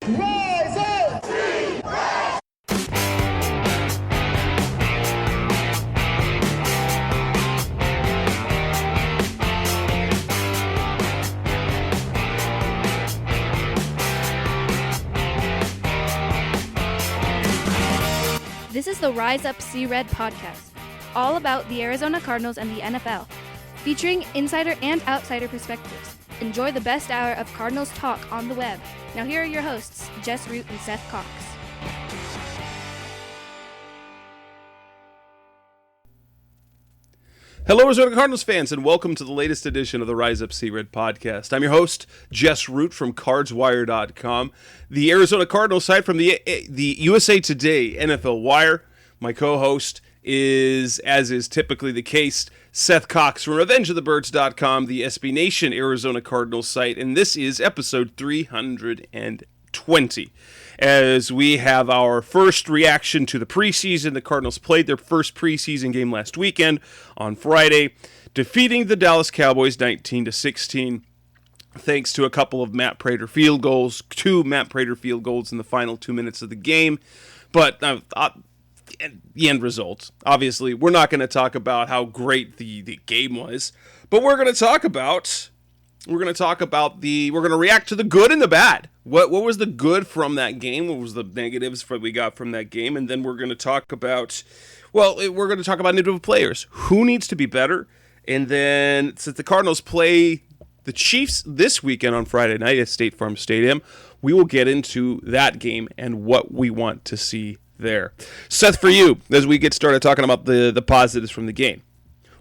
Rise up! This is the Rise Up See Red podcast, all about the Arizona Cardinals and the NFL, featuring insider and outsider perspectives. Enjoy the best hour of Cardinals talk on the web. Now here are your hosts, Jess Root and Seth Cox. Hello, Arizona Cardinals fans, and welcome to the latest edition of the Rise Up See Red podcast. I'm your host, Jess Root from CardsWire.com, the Arizona Cardinals site from the USA Today NFL Wire. My co-host is, as is typically the case, Seth Cox from RevengeOfTheBirds.com, the SB Nation Arizona Cardinals site, and this is episode 320. As we have our first reaction to the preseason, the Cardinals played their first preseason game last weekend on Friday, defeating the Dallas Cowboys 19-16, thanks to a couple of Matt Prater field goals, two Matt Prater field goals in the final 2 minutes of the game. But the end result, obviously, we're not going to talk about how great the game was, but we're going to react to the good and the bad. What was the good from that game? What was the negatives we got from that game? And then we're going to talk about, individual players. Who needs to be better? And then, since the Cardinals play the Chiefs this weekend on Friday night at State Farm Stadium, we will get into that game and what we want to see there. Seth, for you, as we get started talking about the positives from the game,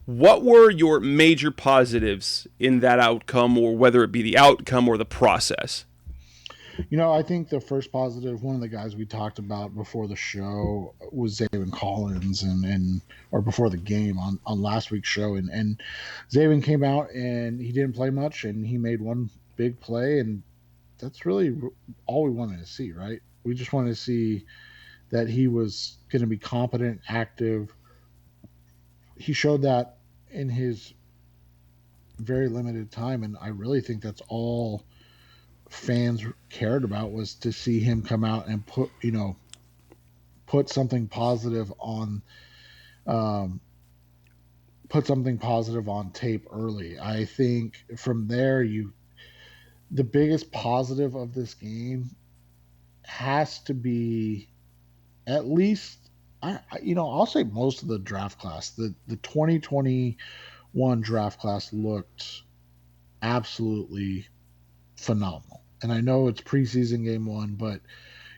what were your major positives in that outcome, or whether it be the outcome or the process? You know, I think the first positive, one of the guys we talked about before the show was Zaven Collins, or before the game on last week's show. And Zaven came out and he didn't play much, and he made one big play, and that's really all we wanted to see, right? We just wanted to see that he was going to be competent, active. He showed that in his very limited time, and I really think that's all fans cared about, was to see him come out and put something positive on tape early. I think from there, the biggest positive of this game has to be, at least, I'll say most of the draft class. The 2021 draft class looked absolutely phenomenal. And I know it's preseason game one, but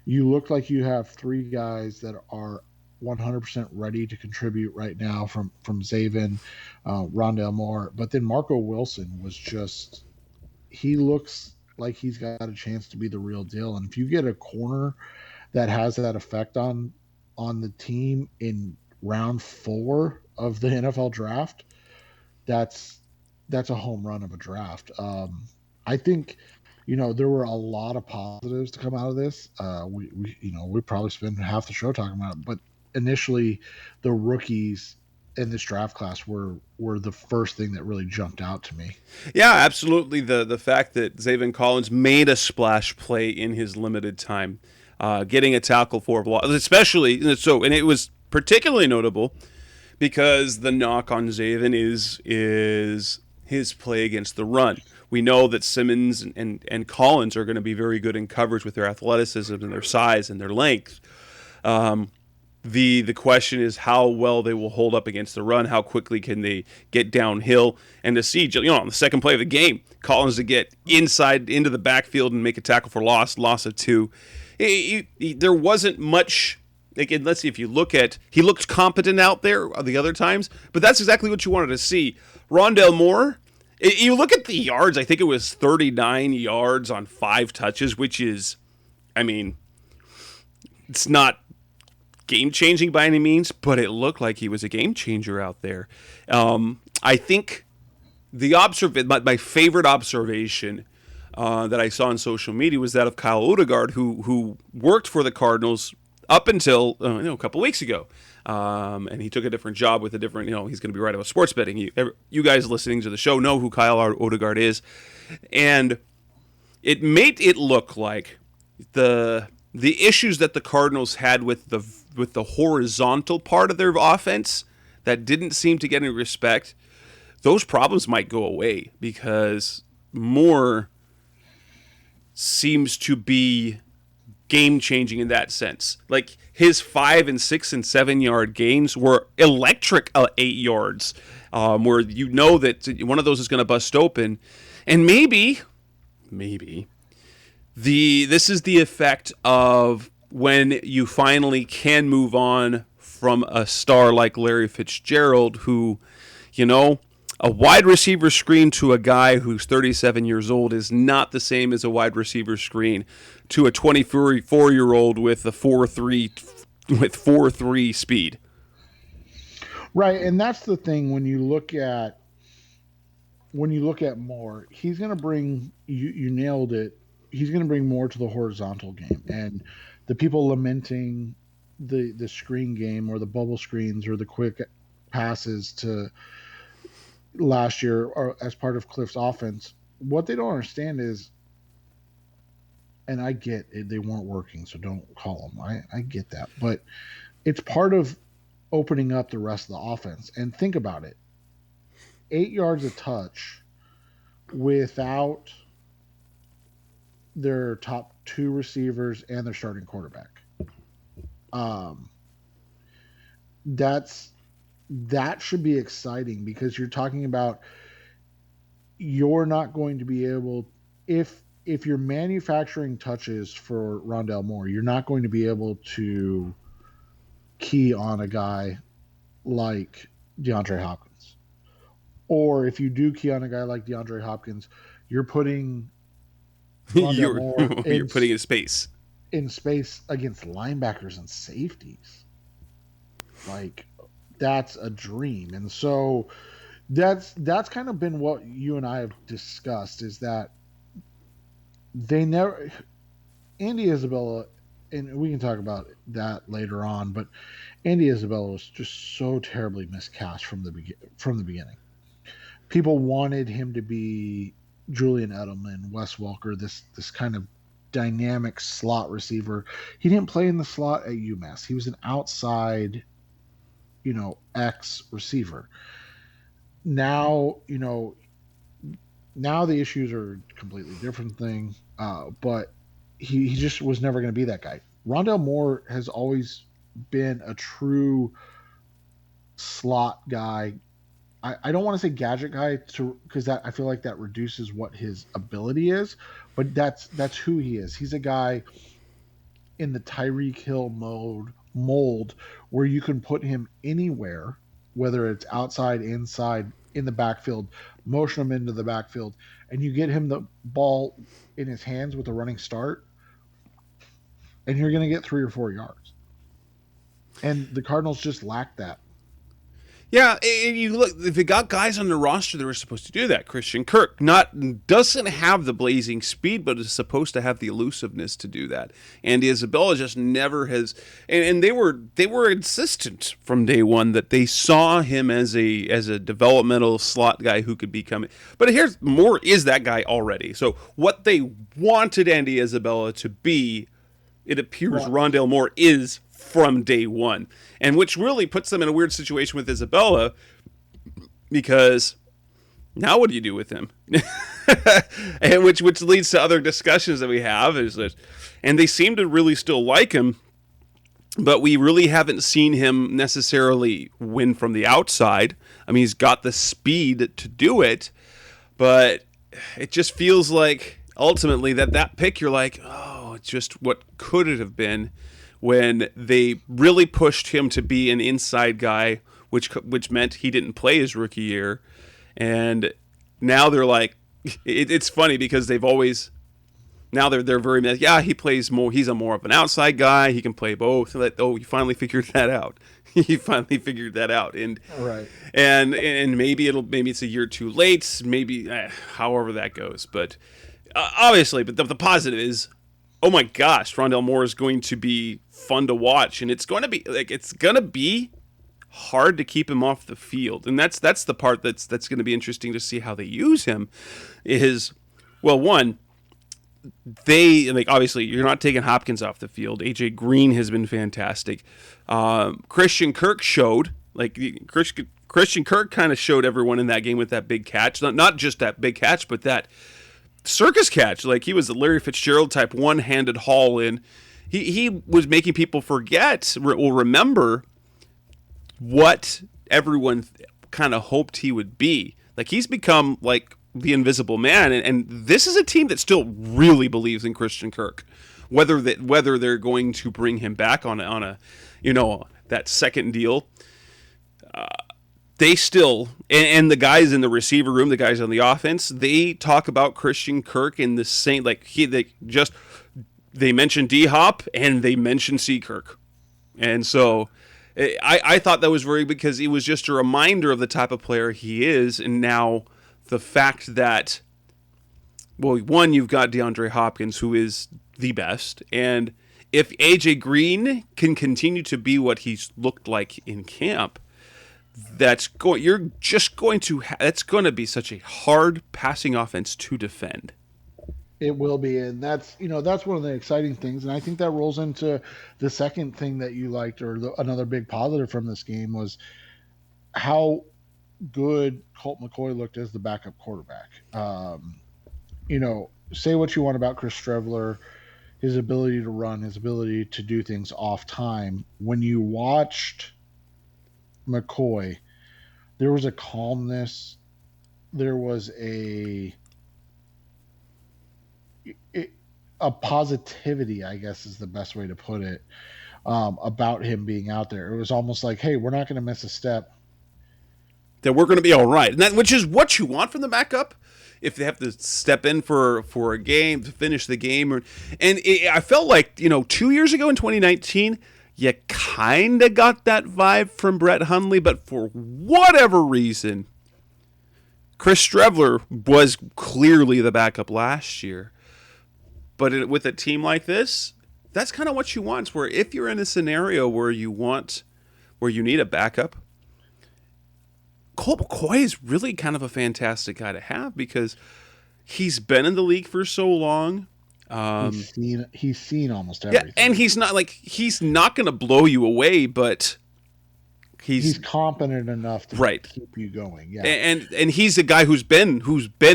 you look like you have three guys that are 100% ready to contribute right now, from Zaven, Rondale Moore. But then Marco Wilson he looks like he's got a chance to be the real deal. And if you get a corner that has that effect on the team in round 4 of the NFL draft, that's a home run of a draft. I think, there were a lot of positives to come out of this. We probably spend half the show talking about it, but initially the rookies in this draft class were the first thing that really jumped out to me. Yeah, absolutely. The fact that Zaven Collins made a splash play in his limited time, getting a tackle for a loss, especially so, and it was particularly notable because the knock on Zaven is his play against the run. We know that Simmons and Collins are going to be very good in coverage with their athleticism and their size and their length. The question is how well they will hold up against the run, how quickly can they get downhill, and to see, on the second play of the game, Collins to get inside into the backfield and make a tackle for loss of 2. There wasn't much. Again, let's see, if you look at, he looked competent out there the other times, but that's exactly what you wanted to see. Rondale Moore, you look at the yards, I think it was 39 yards on 5 touches, which is, it's not game-changing by any means, but it looked like he was a game-changer out there. I think my favorite observation that I saw on social media was that of Kyle Odegaard, who worked for the Cardinals up until a couple weeks ago. And he took a different job with a different, he's going to be right about sports betting. You guys listening to the show know who Kyle Odegaard is. And it made it look like the issues that the Cardinals had with the horizontal part of their offense that didn't seem to get any respect, those problems might go away because Moore seems to be game changing in that sense. Like his 5 and 6 and 7 yard gains were electric 8 yards, where you know that one of those is going to bust open, and maybe this is the effect of when you finally can move on from a star like Larry Fitzgerald, who, a wide receiver screen to a guy who's 37 years old is not the same as a wide receiver screen to a 24-year-old with a 4.3 speed. Right, and that's the thing when you look at Moore, he's going to bring you nailed it. He's going to bring more to the horizontal game, and the people lamenting the screen game or the bubble screens or the quick passes to last year or as part of Cliff's offense, what they don't understand is, and I get it, they weren't working, so don't call them. I get that, but it's part of opening up the rest of the offense. And think about it: 8 yards a touch without their top 2 receivers and their starting quarterback. That should be exciting because you're talking about you're not going to be able, if you're manufacturing touches for Rondale Moore, you're not going to be able to key on a guy like DeAndre Hopkins. Or if you do key on a guy like DeAndre Hopkins, you're putting you're putting in space against linebackers and safeties. Like, that's a dream. And so that's kind of been what you and I have discussed, is that Andy Isabella, and we can talk about that later on, but Andy Isabella was just so terribly miscast from the beginning. People wanted him to be Julian Edelman, Wes Welker, this kind of dynamic slot receiver. He didn't play in the slot at UMass. He was an outside, X receiver. Now, now the issues are a completely different thing, but he just was never going to be that guy. Rondale Moore has always been a true slot guy. I don't want to say gadget guy because I feel like that reduces what his ability is, but that's who he is. He's a guy in the Tyreek Hill mold where you can put him anywhere, whether it's outside, inside, in the backfield, motion him into the backfield, and you get him the ball in his hands with a running start, and you're going to get 3 or 4 yards. And the Cardinals just lack that. Yeah, and you look, if you got guys on the roster that were supposed to do that, Christian Kirk doesn't have the blazing speed, but is supposed to have the elusiveness to do that. And Isabella just never has, and they were insistent from day one that they saw him as a developmental slot guy who could become. But here's Moore is that guy already. So what they wanted Andy Isabella to be, it appears Rondale Moore is from day one, and which really puts them in a weird situation with Isabella, because now what do you do with him? And which leads to other discussions that we have, is that, and they seem to really still like him, but we really haven't seen him necessarily win from the outside. I mean, he's got the speed to do it, but it just feels like ultimately that pick, you're like, oh, it's just what could it have been, when they really pushed him to be an inside guy, which meant he didn't play his rookie year. And now they're like, it's funny because they've always, now they're very, he plays more, he's a more of an outside guy, he can play both. You finally figured that out. You finally figured that out. And right. And maybe it's a year too late, maybe however that goes. But obviously, but the positive is, oh my gosh, Rondale Moore is going to be fun to watch, and it's going to be hard to keep him off the field, and that's the part that's going to be interesting to see how they use him. Is, well, one, they, like, obviously you're not taking Hopkins off the field. AJ Green has been fantastic. Christian Kirk showed, like, Christian Kirk kind of showed everyone in that game with that big catch. Not just that big catch, but that circus catch. Like, he was a Larry Fitzgerald type one-handed haul in. He was making people forget or remember what everyone kind of hoped he would be. Like, he's become like the invisible man, and this is a team that still really believes in Christian Kirk. Whether they're going to bring him back on a that second deal, they still, and the guys in the receiver room, the guys on the offense, they talk about Christian Kirk in the same, like, they mentioned D-Hop and they mentioned C. Kirk. And so I thought that was very, because it was just a reminder of the type of player he is. And now the fact that, well, one, you've got DeAndre Hopkins, who is the best. And if AJ Green can continue to be what he's looked like in camp, that's going to be such a hard passing offense to defend. It will be, and that's one of the exciting things, and I think that rolls into the second thing that you liked, or another big positive from this game, was how good Colt McCoy looked as the backup quarterback. Say what you want about Chris Streveler, his ability to run, his ability to do things off time. When you watched McCoy, there was a calmness, there was a positivity, I guess is the best way to put it, about him being out there. It was almost like, hey, we're not going to miss a step. That we're going to be all right. And which is what you want from the backup. If they have to step in for a game, to finish the game. I felt like, 2 years ago in 2019, you kind of got that vibe from Brett Hundley, but for whatever reason, Chris Streveler was clearly the backup last year. But with a team like this, that's kind of what you want. Where if you're in a scenario where you need a backup, Colt McCoy is really kind of a fantastic guy to have, because he's been in the league for so long. He's seen almost everything. Yeah, and he's not going to blow you away, but he's competent enough to keep you going. Yeah, and he's a guy who's been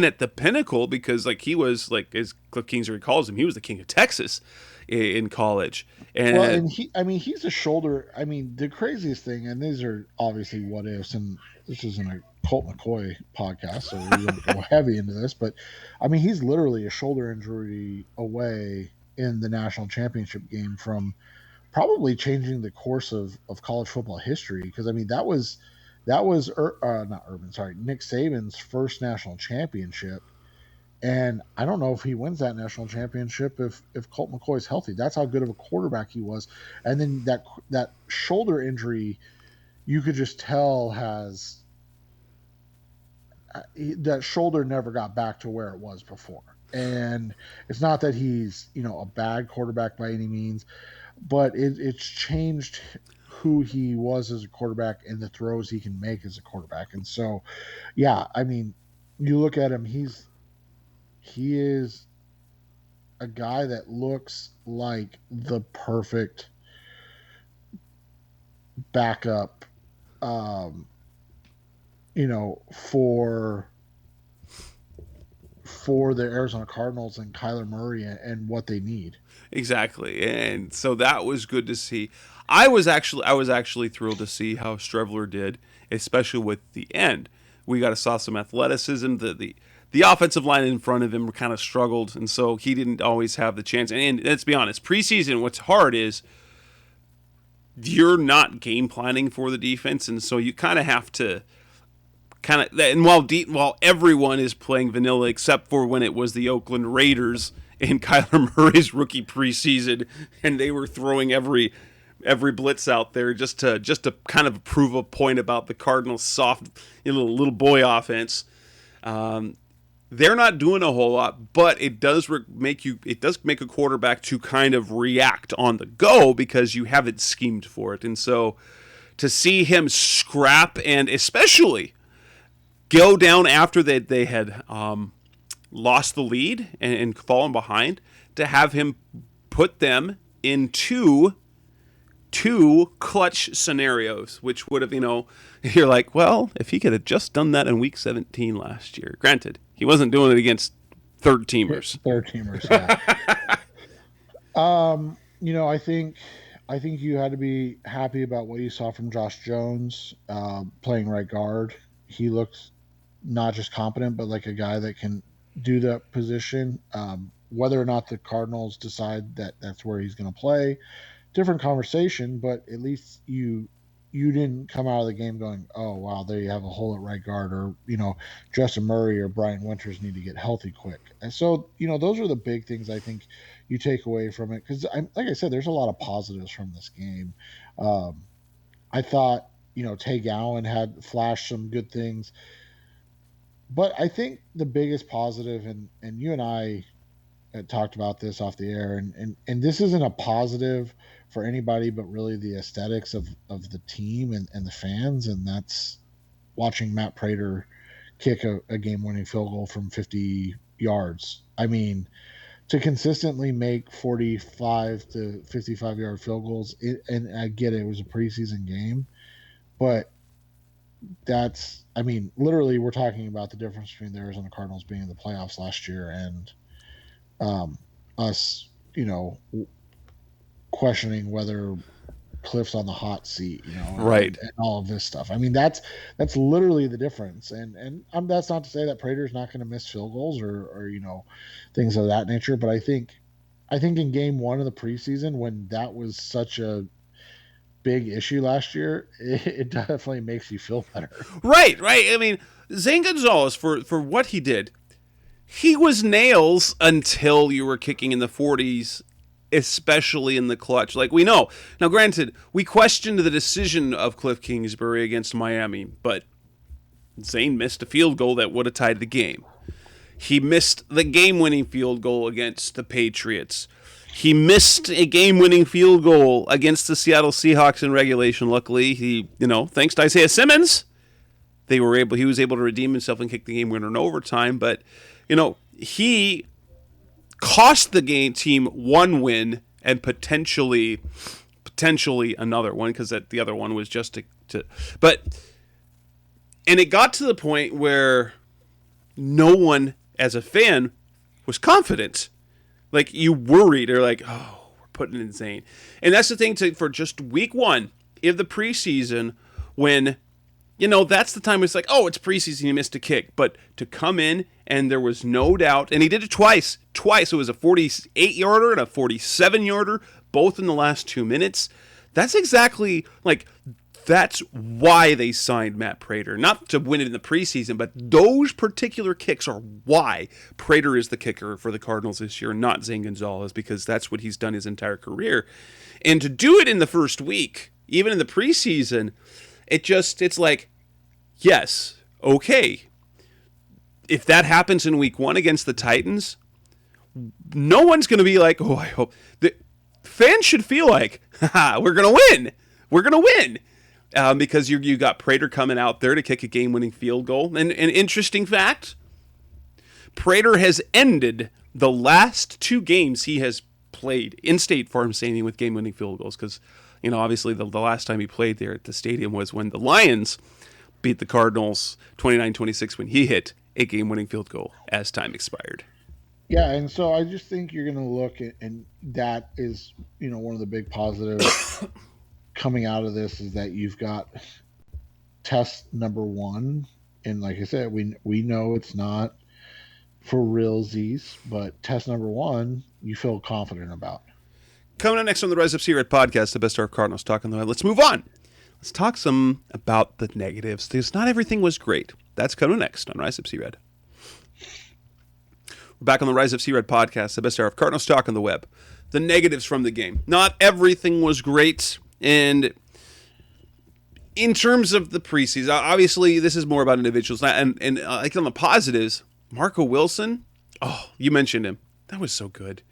at the pinnacle, because like he was, like, as Cliff Kingsbury calls him, he was the king of Texas in college. And he's a shoulder. I mean, the craziest thing, and these are obviously what ifs, and this isn't a Colt McCoy podcast, so we won't go heavy into this, but I mean, he's literally a shoulder injury away in the national championship game from probably changing the course of college football history. Because I mean, that was Nick Saban's first national championship, and I don't know if he wins that national championship if Colt McCoy's healthy. That's how good of a quarterback he was. And then that shoulder injury, you could just tell that shoulder never got back to where it was before. And it's not that he's a bad quarterback by any means, but it's changed who he was as a quarterback and the throws he can make as a quarterback. And so, yeah, I mean, you look at him, he is a guy that looks like the perfect backup, for the Arizona Cardinals and Kyler Murray and what they need. Exactly. And so that was good to see. I was actually thrilled to see how Streveler did, especially with the end. We saw some athleticism. The offensive line in front of him kind of struggled, and so he didn't always have the chance. And let's be honest, preseason, what's hard is you're not game planning for the defense, and so you kind of have to and while everyone is playing vanilla except for when it was the Oakland Raiders and Kyler Murray's rookie preseason, and they were throwing every blitz out there just to kind of prove a point about the Cardinals' soft little boy offense. They're not doing a whole lot, but it does make a quarterback to kind of react on the go, because you haven't schemed for it. And so to see him scrap, and especially go down after they had lost the lead and fallen behind, to have him put them in two clutch scenarios, which would have, you're like, well, if he could have just done that in week 17 last year. Granted, he wasn't doing it against third teamers, yeah. I think you had to be happy about what you saw from Josh Jones playing right guard. He looks not just competent, but like a guy that can do that position. Whether or not the Cardinals decide that that's where he's going to play, different conversation, but at least you didn't come out of the game going, oh, wow, there you have a hole at right guard, or, Justin Murray or Brian Winters need to get healthy quick. And so, those are the big things I think you take away from it. Because, like I said, there's a lot of positives from this game. I thought, Tay Gowan had flashed some good things. But I think the biggest positive, and you and I had talked about this off the air, and this isn't a positive for anybody, but really the aesthetics of the team and the fans, and that's watching Matt Prater kick a game-winning field goal from 50 yards. I mean, to consistently make 45 to 55-yard field goals, and I get it was a preseason game, but literally we're talking about the difference between the Arizona Cardinals being in the playoffs last year and us, questioning whether Cliff's on the hot seat, right, and all of this stuff. I mean, that's literally the difference. And that's not to say that Prater's not going to miss field goals or things of that nature. But I think in game one of the preseason, when that was such a big issue last year, it definitely makes you feel better. Right. I mean, Zane Gonzalez, for what he did, he was nails until you were kicking in the 40s, especially in the clutch, like we know. Now, granted, we questioned the decision of Cliff Kingsbury against Miami, but Zane missed a field goal that would have tied the game. He missed the game-winning field goal against the Patriots. He missed a game-winning field goal against the Seattle Seahawks in regulation. Luckily, he, thanks to Isaiah Simmons, he was able to redeem himself and kick the game winner in overtime. But, he cost the team one win and potentially another one, because the other one was just and it got to the point where no one as a fan was confident. Like, you worried, or like, oh, we're putting in Zane. And that's the thing for just week one of the preseason, when, that's the time it's like, oh, it's preseason, you missed a kick. But to come in, and there was no doubt, and he did it twice. It was a 48-yarder and a 47-yarder, both in the last 2 minutes. That's exactly, that's why they signed Matt Prater. Not to win it in the preseason, but those particular kicks are why Prater is the kicker for the Cardinals this year, not Zane Gonzalez, because that's what he's done his entire career. And to do it in the first week, even in the preseason, it's like, yes, okay. If that happens in week one against the Titans, no one's going to be like, oh, I hope. The fans should feel like, haha, we're going to win. We're going to win. Because you got Prater coming out there to kick a game-winning field goal. And an interesting fact, Prater has ended the last 2 games he has played in State Farm Stadium with game-winning field goals. Because, obviously the last time he played there at the stadium was when the Lions beat the Cardinals 29-26 when he hit a game-winning field goal as time expired. Yeah, and so I just think you're going to look at, and that is, one of the big positives coming out of this is that you've got test number 1, and like I said, we know it's not for realsies, but test number 1 you feel confident about. Coming up next on the Rise Up See Red podcast, the best of Cardinals talk on the web. Let's move on. Let's talk some about the negatives, because not everything was great. That's coming next on Rise Up See Red. We're back on the Rise Up See Red podcast, the best hour of Cardinals talk on the web. The negatives from the game. Not everything was great. And in terms of the preseason, obviously this is more about individuals. And like on the positives, Marco Wilson, oh, you mentioned him. That was so good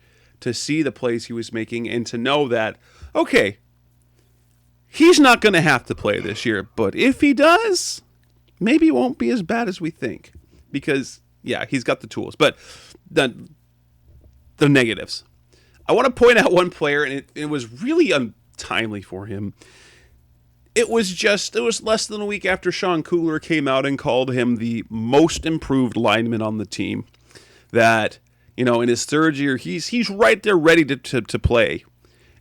to see the plays he was making and to know that, okay, he's not going to have to play this year. But if he does, maybe it won't be as bad as we think. Because Yeah, he's got the tools. But the negatives. I want to point out one player, and it was really untimely for him. It was less than a week after Sean Kugler came out and called him the most improved lineman on the team. That, in his third year, he's right there ready to play.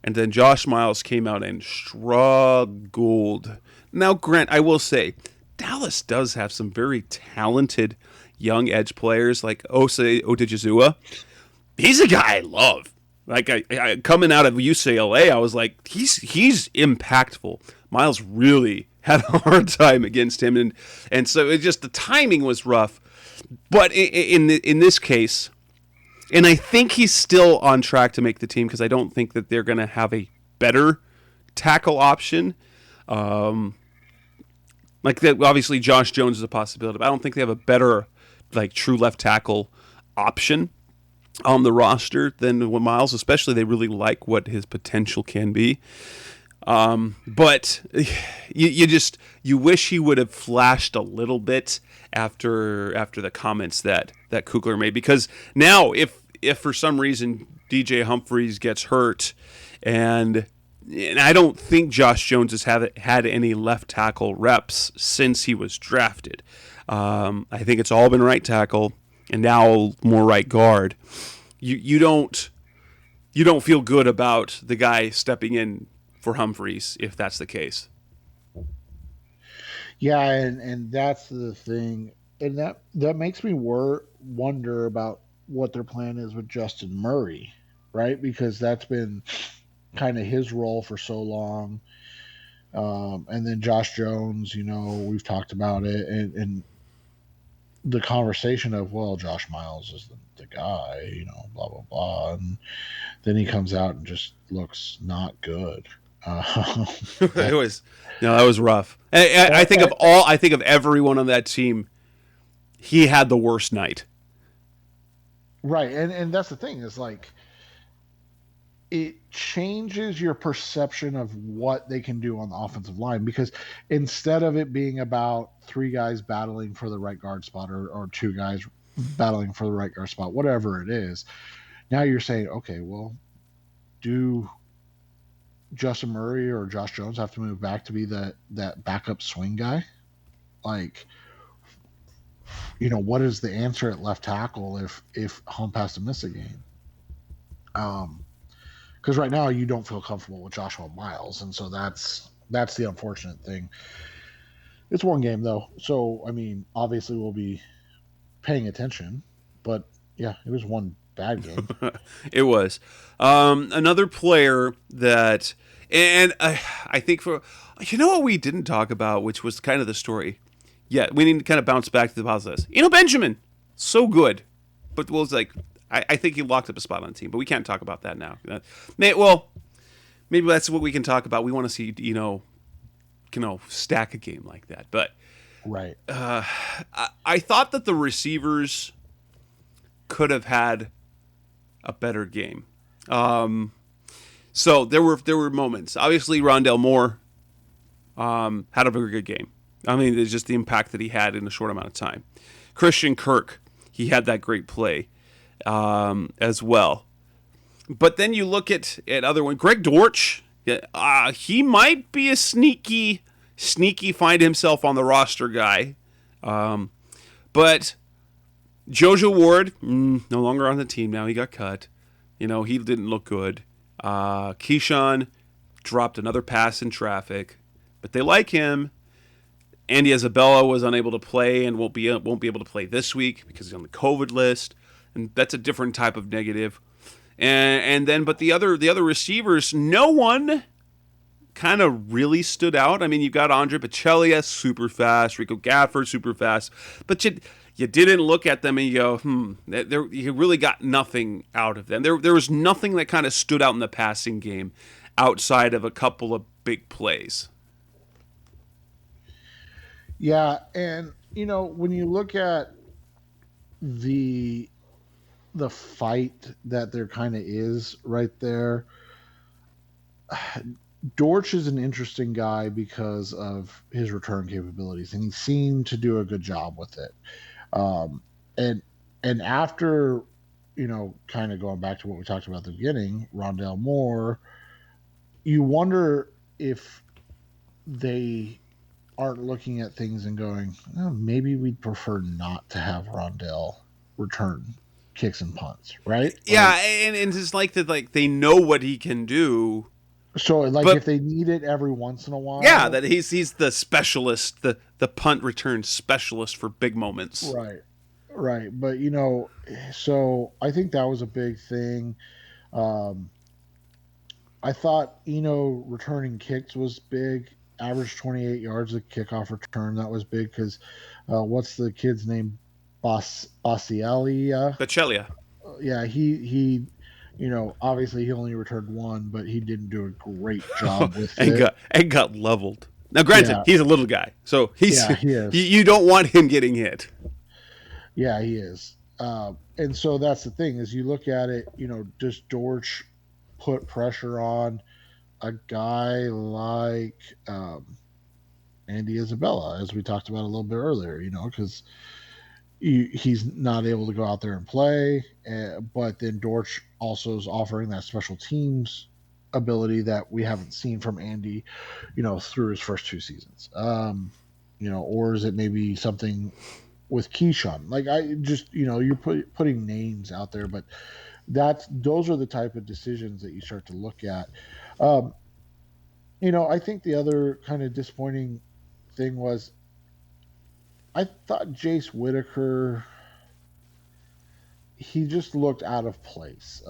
And then Josh Miles came out and struggled. Now, Grant, I will say, Dallas does have some very talented young edge players like Osei Odigizua. He's a guy I love. Like, I coming out of UCLA, I was like, he's impactful. Miles really had a hard time against him, and so it just, the timing was rough. But in this case, and I think he's still on track to make the team because I don't think that they're going to have a better tackle option. Like that, obviously Josh Jones is a possibility, but I don't think they have a better, like, true left tackle option on the roster than Miles. Especially, they really like what his potential can be. But you wish he would have flashed a little bit after the comments that Kugler made, because now if for some reason DJ Humphries gets hurt, and I don't think Josh Jones has had any left tackle reps since he was drafted. I think it's all been right tackle and now more right guard. You don't feel good about the guy stepping in for Humphries if that's the case. Yeah, and that's the thing, and that makes me wonder about what their plan is with Justin Murray, right? Because that's been kind of his role for so long. And then Josh Jones, we've talked about it, and the conversation of, well, Josh Miles is the guy, blah blah blah, and then he comes out and just looks not good. That was rough. I think of everyone on that team, he had the worst night. Right, and that's the thing, is like, it changes your perception of what they can do on the offensive line, because instead of it being about three guys battling for the right guard spot, or two guys battling for the right guard spot, whatever it is, now you're saying, okay, well, do Justin Murray or Josh Jones have to move back to be that backup swing guy? Like, what is the answer at left tackle if Hump has to miss a game? Because right now you don't feel comfortable with Joshua Miles, and so that's the unfortunate thing. It's one game though, so I mean, obviously we'll be paying attention, but yeah, it was one bad game. It was another player that, and I think for what we didn't talk about, which was kind of the story. Yeah, we need to kind of bounce back to the positives. Benjamin, so good, but was like, I think he locked up a spot on the team, but we can't talk about that now. Well, maybe that's what we can talk about. We want to see stack a game like that, but right. I thought that the receivers could have had a better game. So there were moments. Obviously, Rondell Moore had a very good game. I mean, it's just the impact that he had in a short amount of time. Christian Kirk, he had that great play as well. But then you look at other one. Greg Dortch, he might be a sneaky find himself on the roster guy. But Jojo Ward, no longer on the team now. He got cut. He didn't look good. Keyshawn dropped another pass in traffic, but they like him. Andy Isabella was unable to play and won't be able to play this week because he's on the COVID list, and that's a different type of negative. And then, but the other receivers, no one kind of really stood out. I mean, you've got Andre Pacellia, super fast, Rico Gafford, super fast, but you didn't look at them and you go, you really got nothing out of them. There was nothing that kind of stood out in the passing game outside of a couple of big plays. Yeah, and when you look at the fight that there kind of is right there, Dortch is an interesting guy because of his return capabilities, and he seemed to do a good job with it. And And after, kind of going back to what we talked about at the beginning, Rondell Moore, you wonder if they aren't looking at things and going, oh, maybe we'd prefer not to have Rondell return kicks and punts, right? Yeah, and it's like that, like they know what he can do. So, like, But if they need it every once in a yeah, while, that he's the specialist, the punt return specialist for big moments. right, right. But so I think that was a big thing. Um, I thought returning kicks was big. Average 28 yards of kickoff return. That was big because what's the kid's name? Basiali. Bachelia. Yeah, he obviously he only returned one, but he didn't do a great job with it. and got leveled. Now, granted, Yeah, he's a little guy, so he's yeah, he is. you don't want him getting hit. Yeah, he is. And so that's the thing is you look at it, does Dortch put pressure on a guy like Andy Isabella, as we talked about a little bit earlier, because he's not able to go out there and play, but then Dortch also is offering that special teams ability that we haven't seen from Andy, through his first two seasons. Or is it maybe something with Keyshawn? Like I just, you're putting names out there, but those are the type of decisions that you start to look at. I think the other kind of disappointing thing was I thought Jace Whitaker, he just looked out of place.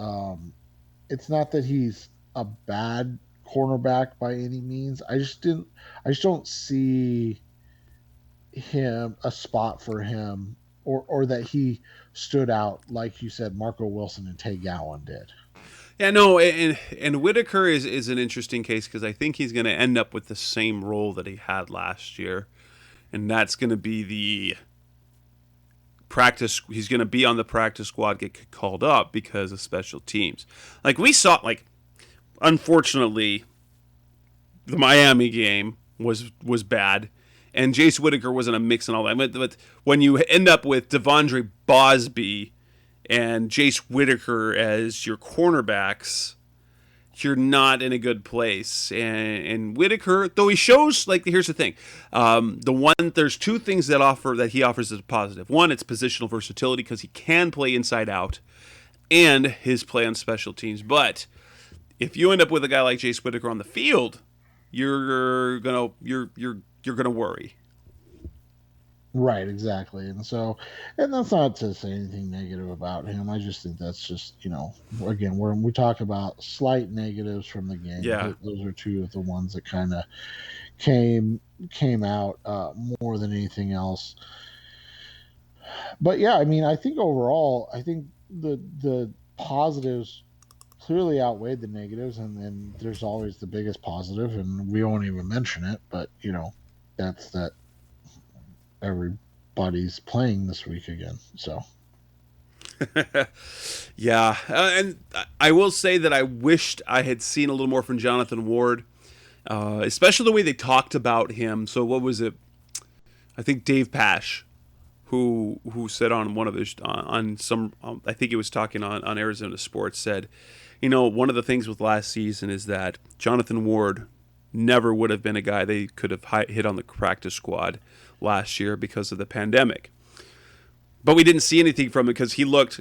It's not that he's a bad cornerback by any means. I just don't see a spot for him or that he stood out like you said Marco Wilson and Tay Gowan did. Yeah, no, and Whitaker is an interesting case because I think he's going to end up with the same role that he had last year, and that's going to be the practice. He's going to be on the practice squad, get called up because of special teams. Like we saw, unfortunately, the Miami game was bad, and Jace Whitaker wasn't a mix and all that. But when you end up with Devondre Bosby and Jace Whitaker as your cornerbacks, you're not in a good place. And Whitaker, though he shows, here's the thing. There's two things that he offers as a positive. One, it's positional versatility because he can play inside out, and his play on special teams. But if you end up with a guy like Jace Whitaker on the field, you're gonna worry. Right, exactly. And that's not to say anything negative about him. I just think that's just, again, when we talk about slight negatives from the game, Yeah. those are two of the ones that kind of came out more than anything else. But yeah, I mean, I think overall, I think the positives clearly outweighed the negatives, and then there's always the biggest positive, and we won't even mention it, but that's that everybody's playing this week again. So yeah, and I will say that I wished I had seen a little more from Jonathan Ward, especially the way they talked about him. So what was it? I think Dave Pasch, who said on one of his on some I think he was talking on Arizona Sports, said, one of the things with last season is that Jonathan Ward never would have been a guy they could have hit on the practice squad last year because of the pandemic. But we didn't see anything from him because he looked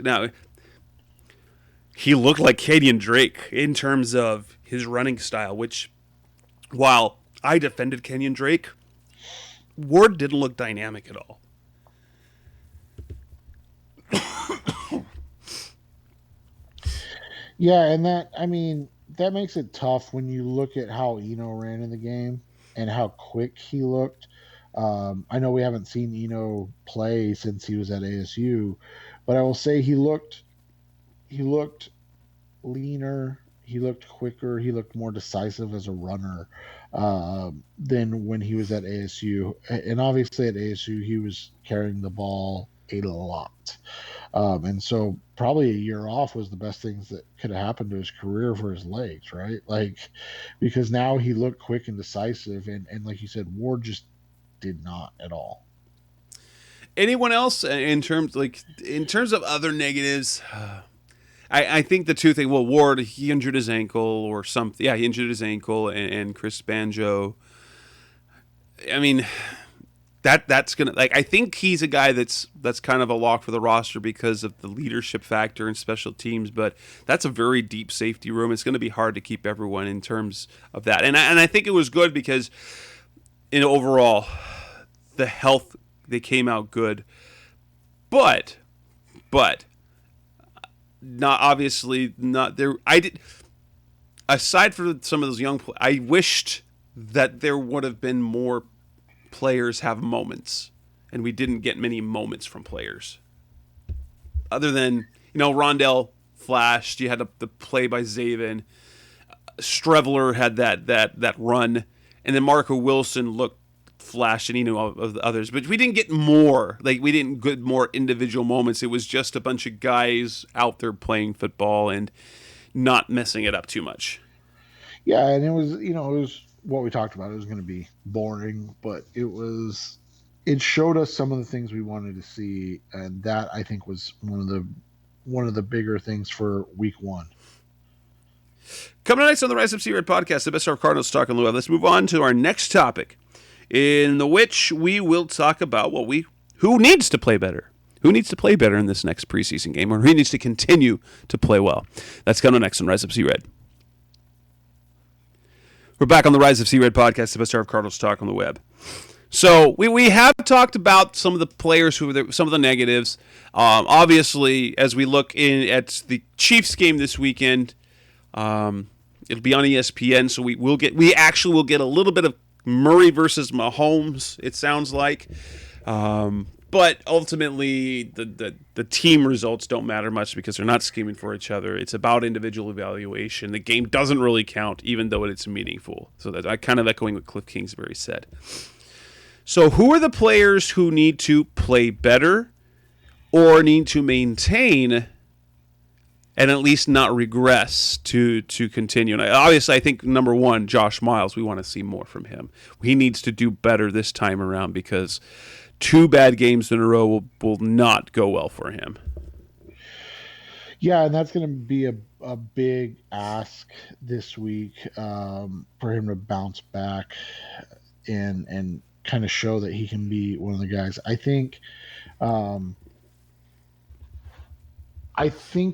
like Kenyon Drake in terms of his running style, which, while I defended Kenyon Drake, Ward didn't look dynamic at all. Yeah, and that makes it tough when you look at how Eno ran in the game and how quick he looked. I know we haven't seen Eno play since he was at ASU, but I will say he looked leaner, he looked quicker, he looked more decisive as a runner than when he was at ASU. And obviously at ASU, he was carrying the ball a lot. And so probably a year off was the best things that could have happened to his career for his legs, right? Because now he looked quick and decisive. And like you said, Ward just did not at all. Anyone else in terms of other negatives? I think the two things. Well, Ward, he injured his ankle or something. Yeah, he injured his ankle, and Chris Banjo. I mean, that's gonna I think he's a guy that's kind of a lock for the roster because of the leadership factor and special teams. But that's a very deep safety room. It's going to be hard to keep everyone in terms of that. And I think it was good because in overall, the health, they came out good. But not obviously not there. I did, aside from some of those young, I wished that there would have been more players have moments, and we didn't get many moments from players. Other than, Rondell flashed. You had the play by Zaven. Streveler had that run, and then Marco Wilson looked flashed, and of the others. But we didn't get more. We didn't get more individual moments. It was just a bunch of guys out there playing football and not messing it up too much. Yeah, and it was what we talked about. It was going to be boring, but it showed us some of the things we wanted to see, and that I think was one of the bigger things for week 1. Coming up next on the Rise Up See Red podcast, the best of our Cardinals talk on the web. Let's move on to our next topic, in which we will talk about who needs to play better. Who needs to play better in this next preseason game, or who needs to continue to play well? That's coming next on Rise Up See Red. We're back on the Rise of See Red podcast, the best of Cardinals talk on the web. So we have talked about some of the players, some of the negatives. Obviously, as we look in at the Chiefs game this weekend, it'll be on ESPN. So we actually will get a little bit of Murray versus Mahomes, it sounds like. But ultimately, the team results don't matter much because they're not scheming for each other. It's about individual evaluation. The game doesn't really count, even though it's meaningful. So that I kind of echoing what Cliff Kingsbury said. So who are the players who need to play better or need to maintain and at least not regress to continue? And obviously, I think number one, Josh Miles, we want to see more from him. He needs to do better this time around because 2 bad games in a row will not go well for him. Yeah, and that's going to be a big ask this week for him to bounce back and kind of show that he can be one of the guys. I think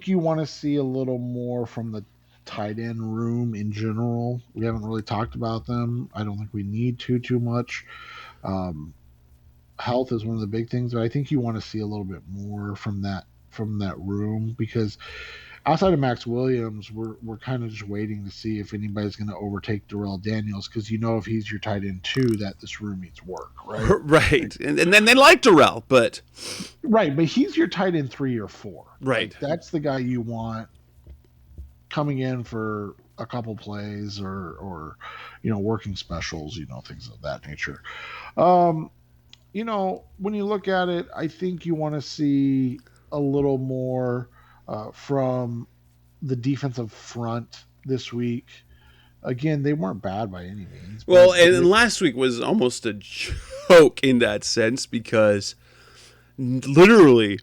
you want to see a little more from the tight end room in general. We haven't really talked about them. I don't think we need too much. Health is one of the big things, but I think you want to see a little bit more from that room because outside of Max Williams, we're kind of just waiting to see if anybody's going to overtake Darrell Daniels because if he's your tight end 2, that this room needs work, right? Right, and then they like Darrell, but he's your tight end 3 or 4, right? That's the guy you want coming in for a couple plays or working specials, things of that nature. When you look at it, I think you want to see a little more from the defensive front this week. Again, they weren't bad by any means. Well, and last week was almost a joke in that sense because literally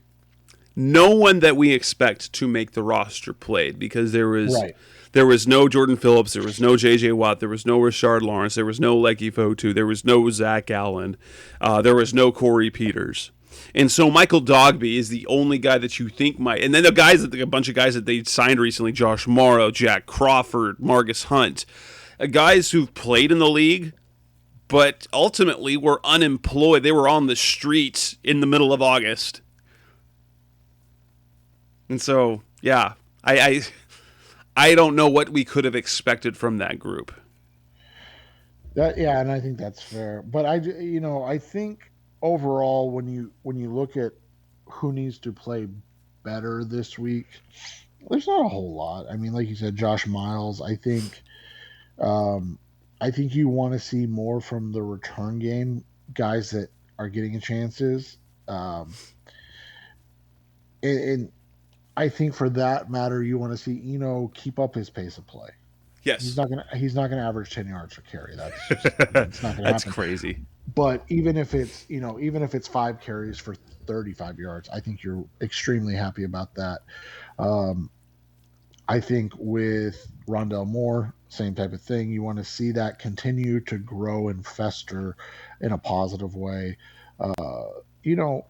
no one that we expect to make the roster played because there was no Jordan Phillips, there was no J.J. Watt, there was no Rashard Lawrence, there was no Lecky Fotu, there was no Zach Allen, there was no Corey Peters. And so Michael Dogby is the only guy that you think might. And then a bunch of guys that they signed recently, Josh Morrow, Jack Crawford, Margus Hunt, guys who've played in the league, but ultimately were unemployed. They were on the streets in the middle of August. And so, yeah, I don't know what we could have expected from that group. And I think that's fair. But I think overall, when you look at who needs to play better this week, there's not a whole lot. I mean, like you said, Josh Miles. I think you want to see more from the return game guys that are getting chances. And I think for that matter, you want to see keep up his pace of play. Yes, he's not gonna average 10 yards per carry. That's not gonna That's happen. crazy. But even if it's 5 carries for 35 yards, I think you're extremely happy about that. Um, I think with Rondell Moore, same type of thing. You want to see that continue to grow and fester in a positive way. Uh, you know,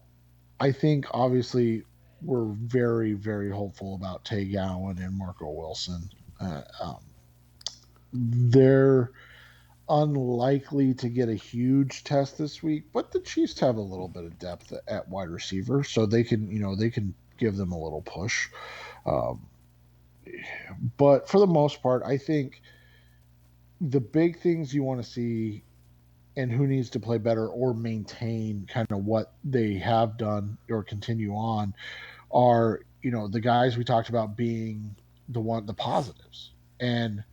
I think obviously we're very, very hopeful about Tay Gowan and Marco Wilson. They're unlikely to get a huge test this week, but the Chiefs have a little bit of depth at wide receiver, so they can give them a little push. Um, but for the most part, I think the big things you want to see and who needs to play better or maintain kind of what they have done or continue on are the guys we talked about being the positives. And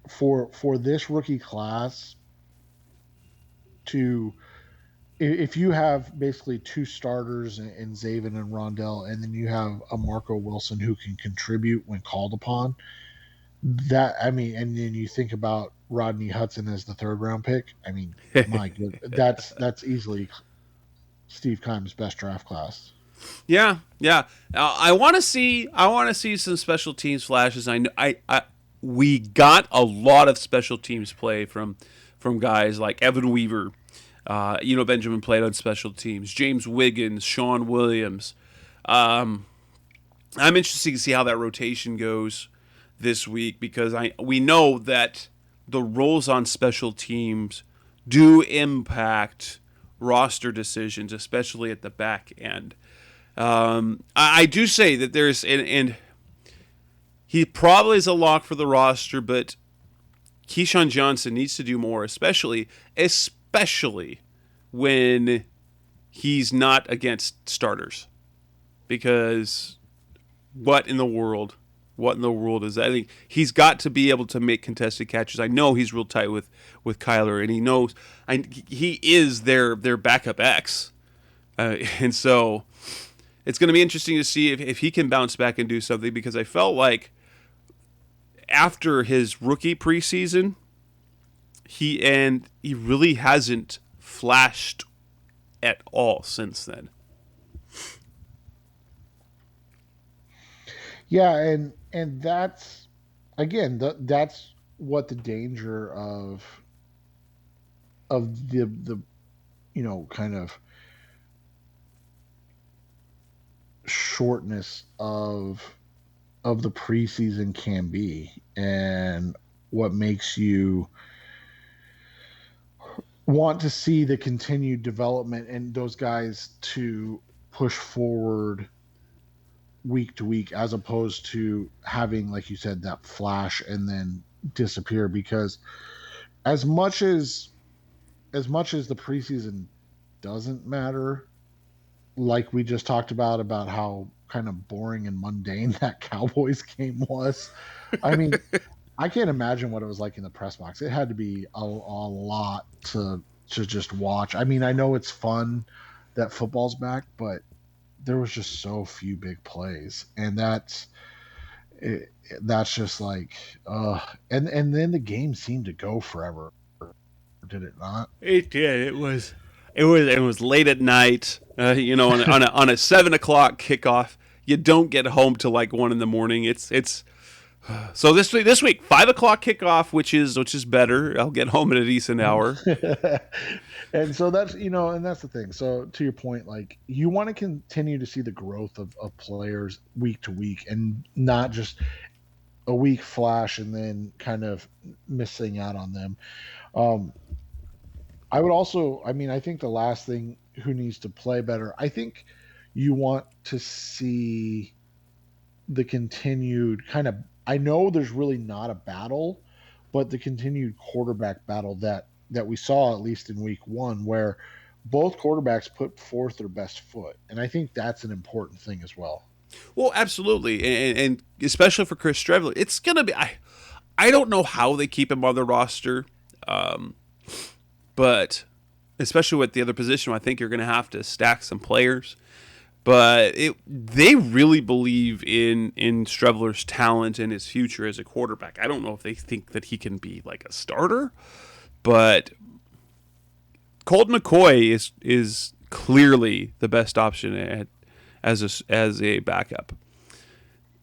for this rookie class to if you have basically two starters in Zaven and Rondell, and then you have a Marco Wilson who can contribute when called upon, and then you think about Rodney Hudson as the third round pick. I mean, my good, that's easily Steve Keim's best draft class. Yeah, yeah. I want to see some special teams flashes. I know we got a lot of special teams play from guys like Evan Weaver. Benjamin played on special teams. James Wiggins, Sean Williams. I'm interested to see how that rotation goes this week because we know that the roles on special teams do impact roster decisions, especially at the back end. I do say that there's and he probably is a lock for the roster, but Keyshawn Johnson needs to do more, especially when he's not against starters, because what in the world is that? I think he's got to be able to make contested catches. I know he's real tight with Kyler, and he knows he is their backup X, and so it's going to be interesting to see if he can bounce back and do something, because I felt like after his rookie preseason, he really hasn't flashed at all since then. Yeah, and that's again that's what the danger of the kind of shortness of the preseason can be, and what makes you want to see the continued development and those guys to push forward week to week, as opposed to having, like you said, that flash and then disappear. Because as much as the preseason doesn't matter, like we just talked about how kind of boring and mundane that Cowboys game was. I mean, I can't imagine what it was like in the press box. It had to be a lot to just watch. I mean, I know it's fun that football's back, but there was just so few big plays, and that's just like, and then the game seemed to go forever, did it not? It did. It was late at night. On a 7:00 kickoff. You don't get home till like 1 a.m. It's so this week 5:00 kickoff, which is better. I'll get home at a decent hour. And so that's the thing. So to your point, like, you want to continue to see the growth of players week to week, and not just a week flash and then kind of missing out on them. I would also, I think the last thing, who needs to play better, I think you want to see the continued kind of, I know there's really not a battle, but the continued quarterback battle that we saw at least in week one, where both quarterbacks put forth their best foot. And I think that's an important thing as well. Well, absolutely. And especially for Chris Streveler, it's going to be, I don't know how they keep him on the roster. But especially with the other position, I think you're going to have to stack some players. But they really believe in Streveler's talent and his future as a quarterback. I don't know if they think that he can be like a starter, but Colt McCoy is clearly the best option as a backup.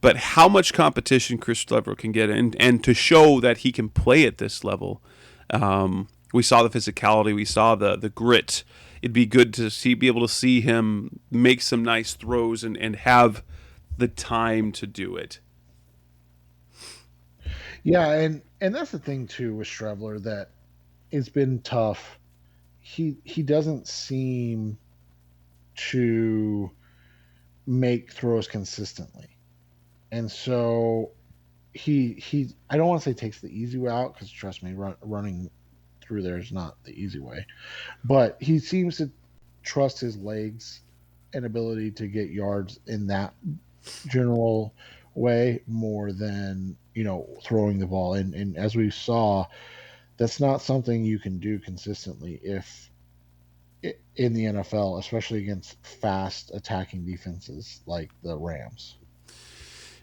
But how much competition Chris Lever can get in, and to show that he can play at this level, we saw the physicality, we saw the grit. It'd be good to be able to see him make some nice throws and have the time to do it. Yeah, and that's the thing too with Strebler, that it's been tough. He doesn't seem to make throws consistently. And so he I don't want to say takes the easy way out, because trust me, running through there is not the easy way. But he seems to trust his legs and ability to get yards in that general way more than, throwing the ball. And as we saw, that's not something you can do consistently in the NFL, especially against fast attacking defenses like the Rams.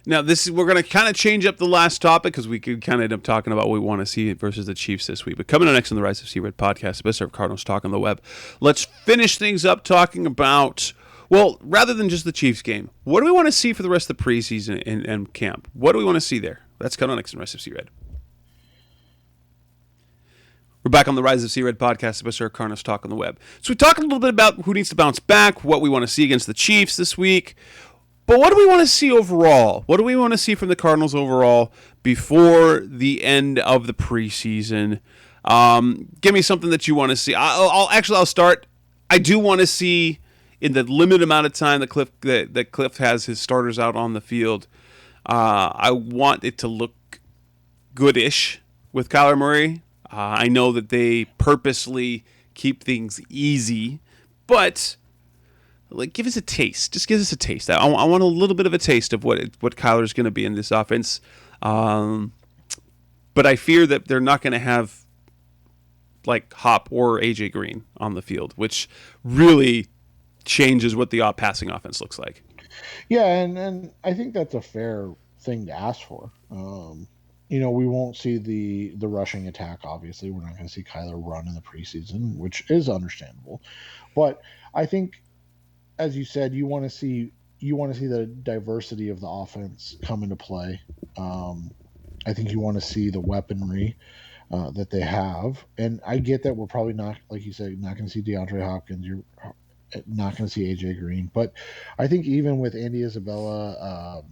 Now, we're going to kind of change up the last topic, because we could kind of end up talking about what we want to see versus the Chiefs this week. But coming up next on the Rise of C-Red podcast, the best of Cardinals talk on the web, let's finish things up talking about, well, rather than just the Chiefs game, what do we want to see for the rest of the preseason and camp? What do we want to see there? That's coming up next on the Rise of C-Red. We're back on the Rise of C-Red podcast, the best of Cardinals talk on the web. So we talked a little bit about who needs to bounce back, what we want to see against the Chiefs this week. But what do we want to see overall? What do we want to see from the Cardinals overall before the end of the preseason? Give me something that you want to see. I'll start. I do want to see, in the limited amount of time that Cliff has his starters out on the field, I want it to look goodish with Kyler Murray. I know that they purposely keep things easy, but give us a taste. Just give us a taste. I want a little bit of a taste of what Kyler's going to be in this offense. But I fear that they're not going to have Hop or AJ Green on the field, which really changes what the passing offense looks like. Yeah, and I think that's a fair thing to ask for. We won't see the rushing attack. Obviously, we're not going to see Kyler run in the preseason, which is understandable. But I think, as you said, you want to see the diversity of the offense come into play. I think you want to see the weaponry that they have, and I get that we're probably not, like you said, not going to see DeAndre Hopkins. You're not going to see AJ Green, but I think even with Andy Isabella,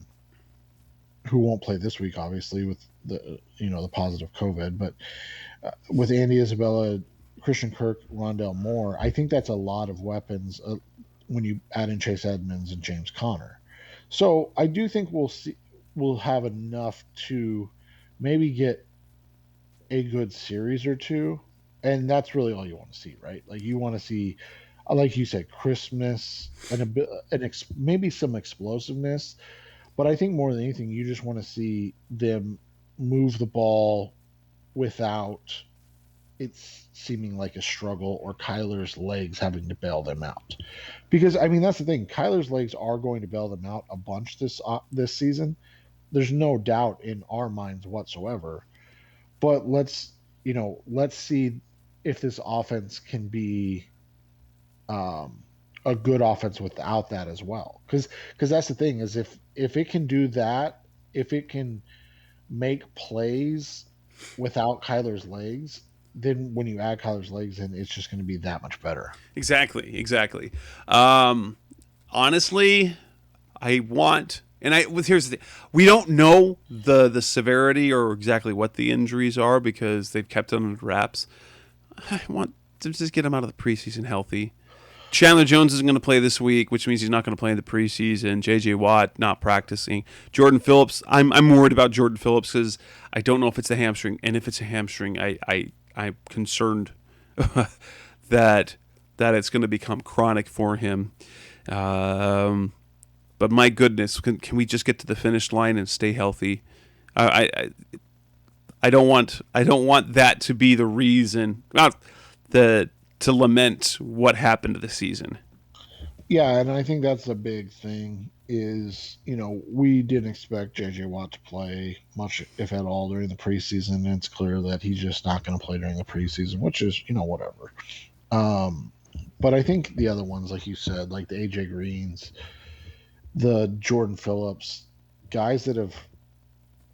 who won't play this week, obviously with the positive COVID, but with Andy Isabella, Christian Kirk, Rondale Moore, I think that's a lot of weapons. When you add in Chase Edmonds and James Conner. So I do think we'll have enough to maybe get a good series or two. And that's really all you want to see, right? You want to see, like you said, crispness and maybe some explosiveness. But I think more than anything, you just want to see them move the ball without it's seeming like a struggle or Kyler's legs having to bail them out. Because, that's the thing. Kyler's legs are going to bail them out a bunch this season. There's no doubt in our minds whatsoever. But let's see if this offense can be a good offense without that as well. Because that's the thing, is if it can do that, if it can make plays without Kyler's legs, then when you add Kyler's legs in, it's just going to be that much better. Exactly. Honestly, here's the thing. We don't know the severity or exactly what the injuries are, because they've kept them under wraps. I want to just get him out of the preseason healthy. Chandler Jones isn't going to play this week, which means he's not going to play in the preseason. J.J. Watt not practicing. Jordan Phillips, I'm worried about Jordan Phillips, because I don't know if it's a hamstring, and if it's a hamstring, I'm concerned that it's going to become chronic for him. But my goodness, can we just get to the finish line and stay healthy? I don't want that to be the reason to lament what happened to the season. Yeah, and I think that's the big thing is, we didn't expect J.J. Watt to play much, if at all, during the preseason, and it's clear that he's just not going to play during the preseason, which is, whatever. Um, but I think the other ones, like you said, like the AJ Greens, the Jordan Phillips, guys that have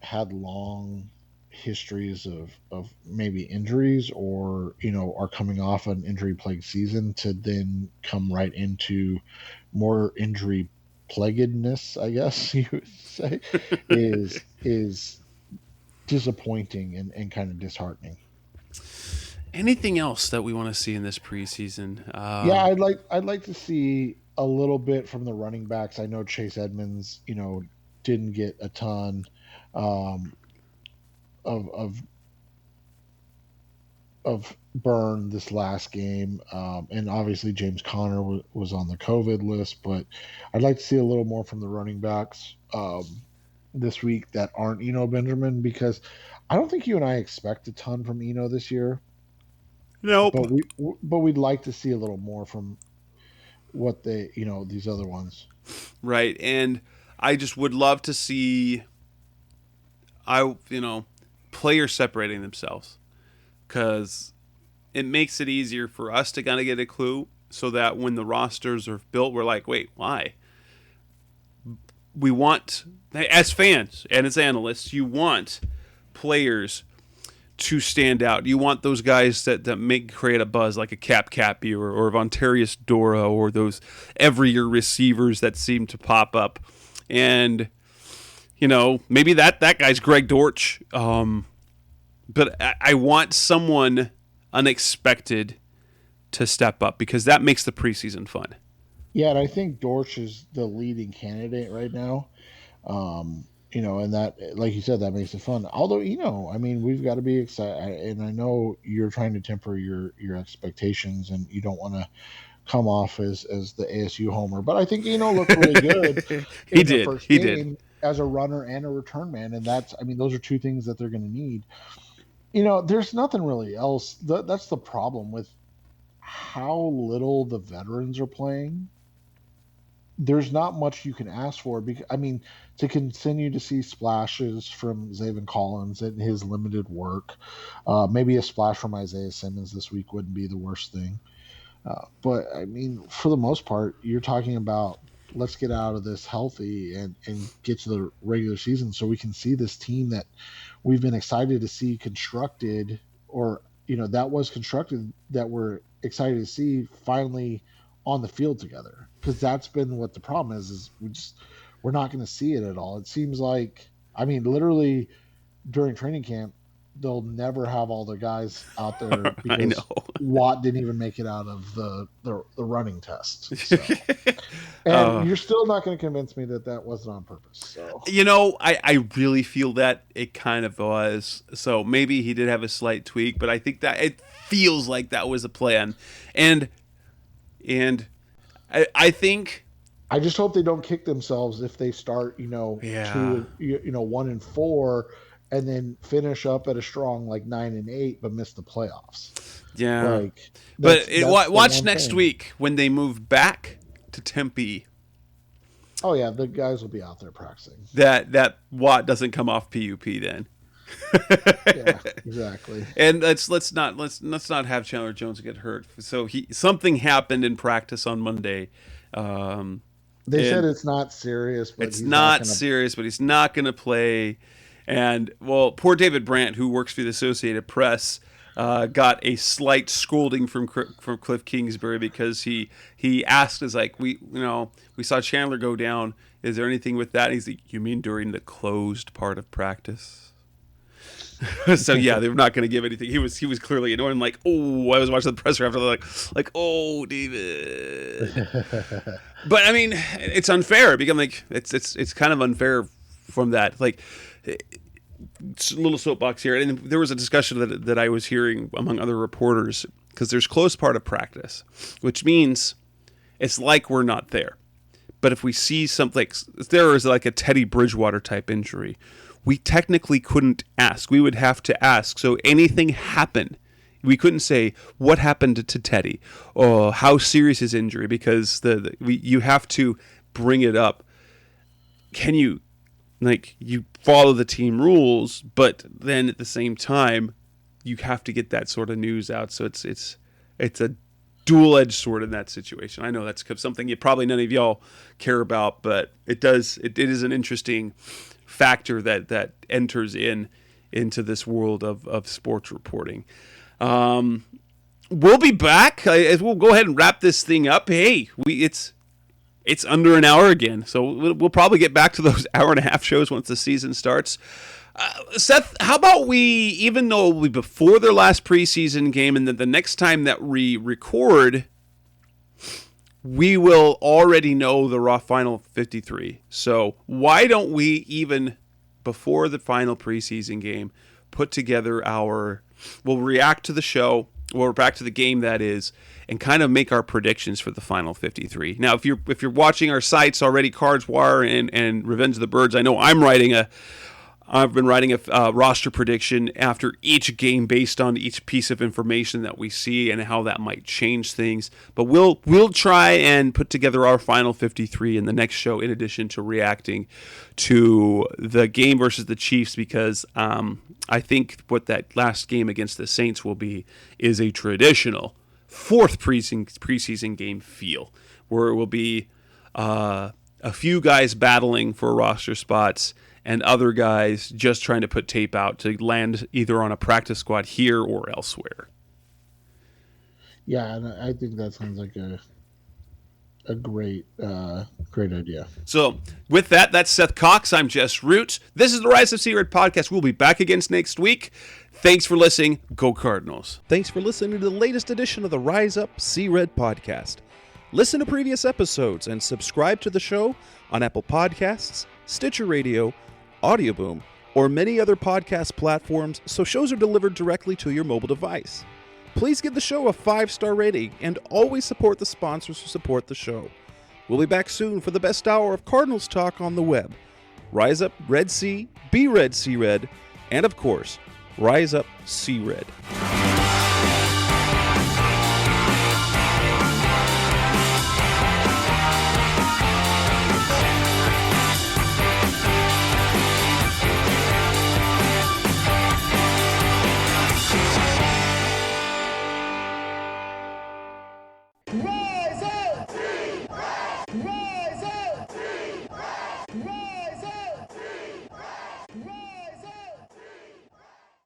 had long histories of maybe injuries or are coming off an injury plagued season to then come right into more injury plaguedness, I guess you would say, is disappointing and kind of disheartening. Anything else that we want to see in this preseason? Yeah, I'd like to see a little bit from the running backs. I know Chase Edmonds, didn't get a ton um, of burn this last game, and obviously James Conner was on the COVID list. But I'd like to see a little more from the running backs this week that aren't Benjamin, because I don't think you and I expect a ton from this year, but Nope. we'd like to see a little more from what they these other ones. Right, and I just would love to see players separating themselves, because it makes it easier for us to kind of get a clue, so that when the rosters are built, we're like, wait, why? We want, as fans and as analysts, you want players to stand out. You want those guys that create a buzz, like a Cap Cappy or Vontarius Dora, or those every year receivers that seem to pop up. And maybe that guy's Greg Dortch. But I want someone unexpected to step up, because that makes the preseason fun. Yeah, and I think Dortch is the leading candidate right now. And that, like you said, that makes it fun. Although, I mean, we've got to be excited, and I know you're trying to temper your expectations, and you don't want to come off as the ASU homer. But I think looked really good He in the did. first He did. game as a runner and a return man, and those are two things that they're going to need. There's nothing really else. That's the problem with how little the veterans are playing. There's not much you can ask for, because I mean, to continue to see splashes from Zaven Collins and his limited work, maybe a splash from Isaiah Simmons this week wouldn't be the worst thing. But I mean, for the most part, you're talking about, let's get out of this healthy and get to the regular season so we can see this team that we've been excited to see constructed, or that was constructed, that we're excited to see finally on the field together. Because that's been what the problem is we're not going to see it at all. It seems like, I mean, literally during training camp, they'll never have all the guys out there I know. because Watt didn't even make it out of the running test. So. And you're still not going to convince me that wasn't on purpose. So I really feel that it kind of was. So maybe he did have a slight tweak, but I think that it feels like that was a plan. And I think, I just hope they don't kick themselves if they start, Yeah. 1-4, and then finish up at a strong 9-8, but miss the playoffs. yeah. But that's watch next week when they move back to Tempe. Oh yeah, the guys will be out there practicing. That Watt doesn't come off PUP then. Yeah, exactly. And let's not have Chandler Jones get hurt. So something happened in practice on Monday. They said it's not serious, but it's not serious, but he's not going to play. And well, poor David Brandt, who works for the Associated Press, got a slight scolding from Cliff Kingsbury, because he asked us, like, we saw Chandler go down. Is there anything with that? And he's like, you mean during the closed part of practice? So yeah, they're not going to give anything. He was clearly annoyed. I'm like, oh, I was watching the presser after, like, oh, David. But I mean, it's unfair, because it's kind of unfair from that. Like, it's a little soapbox here, and there was a discussion that I was hearing among other reporters, because there's close part of practice, which means it's like we're not there. But if we see something, if there is like a Teddy Bridgewater type injury, we technically couldn't ask. We would have to ask. So anything happened, we couldn't say what happened to Teddy or how serious his injury, because you have to bring it up. Can you, you follow the team rules, but then at the same time, you have to get that sort of news out. So it's a dual-edged sword in that situation. I know that's something none of y'all care about, but it is an interesting factor that enters into this world of sports reporting. We'll be back. We'll go ahead and wrap this thing up. Hey, it's under an hour again, so we'll probably get back to those hour-and-a-half shows once the season starts. Seth, how about even though it'll be before their last preseason game, and then the next time that we record, we will already know the raw final 53. So why don't we, even before the final preseason game, put together we'll react to the show, we'll react to the game that is, and kind of make our predictions for the final 53. Now, if you're watching our sites already, Cards Wire and Revenge of the Birds, I know I've been writing a roster prediction after each game based on each piece of information that we see and how that might change things. But we'll try and put together our final 53 in the next show, in addition to reacting to the game versus the Chiefs, because I think what that last game against the Saints will be is a traditional fourth preseason game feel, where it will be a few guys battling for roster spots and other guys just trying to put tape out to land either on a practice squad here or elsewhere. Yeah, and I think that sounds like a great idea. So with that's Seth Cox. I'm Jess Root. This is the Rise of C-Red podcast. We'll be back again next week. Thanks for listening. Go Cardinals. Thanks for listening to the latest edition of the Rise Up C-Red podcast. Listen to previous episodes and subscribe to the show on Apple Podcasts, Stitcher Radio, Audioboom, or many other podcast platforms, so shows are delivered directly to your mobile device. Please give the show a 5-star rating and always support the sponsors who support the show. We'll be back soon for the best hour of Cardinals talk on the web. Rise up, Red Sea, be Red, Sea Red, and of course, Rise up, Sea Red.